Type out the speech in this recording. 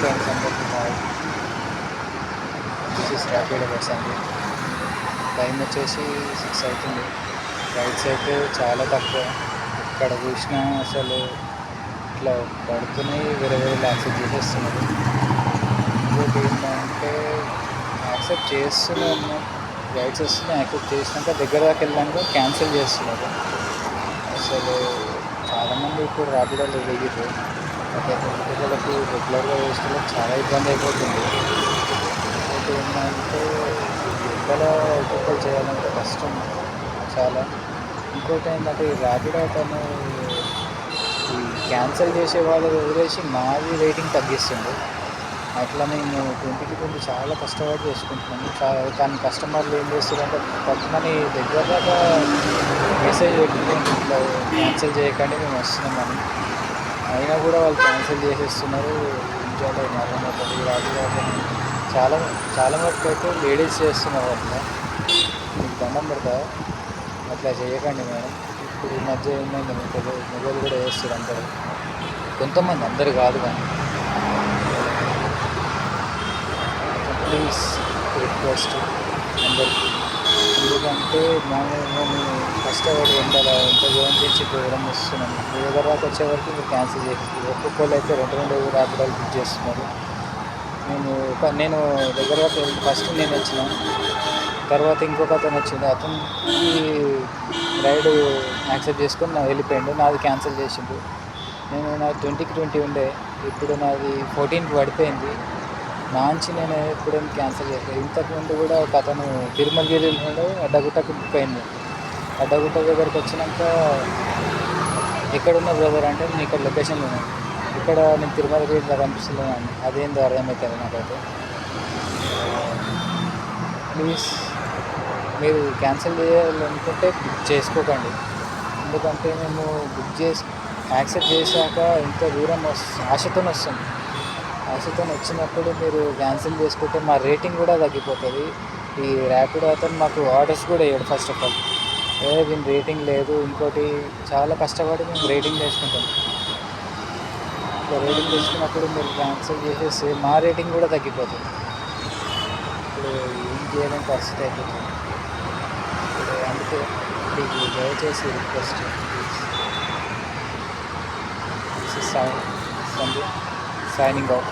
Friends అందరికీ hi. This is Rapido bus అండి. Time వచ్చేసి 6 అవుతుంది. రైడ్స్ అయితే చాలా తక్కువ. ఎక్కడ చూసినా అసలు ఇట్లా పడుతున్నాయి, వేరే వేరే యాక్సెప్ట్ చేసేస్తున్నారు. ఇంకోటి ఏంటంటే యాక్సెప్ట్ చేస్తున్నాము, రైడ్స్ వస్తున్నాయి, యాక్సెప్ట్ చేసినాక దగ్గర దాకా వెళ్ళాక క్యాన్సిల్ చేస్తున్నారు. అసలు చాలామంది ఇప్పుడు ర్యాపిడోలో దిగిర్రు. వాళ్ళకి రెగ్యులర్గా వేసుకోవడం చాలా ఇబ్బంది అయిపోతుంది. ఇంకోటి ఏంటంటే ఎండలో ఒక్కొక్కరు చేయాలంటే కష్టం చాలా. ఇంకోటి ఏంటంటే ఈ ర్యాపిడో అతను ఈ క్యాన్సిల్ చేసే వాళ్ళు వదిలేసి మాది రేటింగ్ తగ్గిస్తుంది. అట్లా మేము 20కి 20 చాలా కష్టపడి చేసుకుంటున్నాము. కానీ కస్టమర్లు ఏం చేస్తారంటే పక్కనని దగ్గర దాకా మెసేజ్ పెట్టుకొని ఇట్లా క్యాన్సిల్ చేయకండి మేము వస్తున్నామని, అయినా కూడా వాళ్ళు క్యాన్సిల్ చేసేస్తున్నారు. ఇండియాలో మరణపడి రాజుగారు చాలా చాలా మటుకు అయితే లేడీస్ చేస్తున్నారు అట్లా. మీకు దండం పెడతా, అట్లా చేయకండి మేడం. ఇప్పుడు ఈ మధ్య ఏమైంది మొబైల్ కూడా వేస్తారు అందరూ, కొంతమంది, అందరు కాదు. కానీ ప్లీజ్ రిక్వెస్ట్ అందరికీ. ఎందుకంటే మేము కష్టపడి ఎంత దూరం నుంచి ప్రోగ్రామ్ వస్తున్నాము. మీ దగ్గర దాకా వచ్చే వరకు మీరు క్యాన్సిల్ చేసేది. ఒక్కొక్కరు అయితే 2 ర్యాపిడోలు బుక్ చేస్తున్నారు. నేను దగ్గర దాకా ఫస్ట్ నేను వచ్చిన, తర్వాత ఇంకొక అతను వచ్చింది. అతను ఈ రైడ్ యాక్సెప్ట్ చేసుకొని నాకు వెళ్ళిపోయాడు. నాది క్యాన్సిల్ చేసిండు. నాది 20కి 20 ఉండే, ఇప్పుడు నాది 14కి పడిపోయింది. నాంచి నేను ఎప్పుడేం క్యాన్సిల్ చేయలేదు. ఇంతకుముందు కూడా ఒక అతను తిరుమలగిరిలో అడ్డగుట్టకు బుక్ అయింది. అడ్డగుట్ట దగ్గరికి వచ్చినాక ఎక్కడున్న బ్రదర్ అంటే నేను ఇక్కడ లొకేషన్లో ఉన్నాను, ఇక్కడ నేను తిరుమలగిరిలో కనిపిస్తున్నాను. అదేందో అర్థమవుతుంది నాకైతే. ప్లీజ్ మీరు క్యాన్సిల్ చేయాలనుకుంటే బుక్ చేసుకోకండి. ఎందుకంటే మేము బుక్ చేసి యాక్సెప్ట్ చేశాక ఇంత దూరం ఆశతో వచ్చినప్పుడు మీరు క్యాన్సిల్ చేసుకుంటే మా రేటింగ్ కూడా తగ్గిపోతుంది. ఈ ర్యాపిడో అతను మాకు ఆర్డర్స్ కూడా ఇవ్వడు. ఫస్ట్ ఆఫ్ ఆల్ దీని రేటింగ్ లేదు. ఇంకోటి చాలా కష్టపడి మేము రేటింగ్ చేసుకుంటాం. ఇట్లా రేటింగ్ చేసుకున్నప్పుడు మీరు క్యాన్సిల్ చేసేసి మా రేటింగ్ కూడా తగ్గిపోతుంది. ఇప్పుడు ఏం చేయలేని పరిస్థితి అయిపోతుంది. ఇప్పుడు అందుకే మీకు దయచేసి request, please. This is signing off.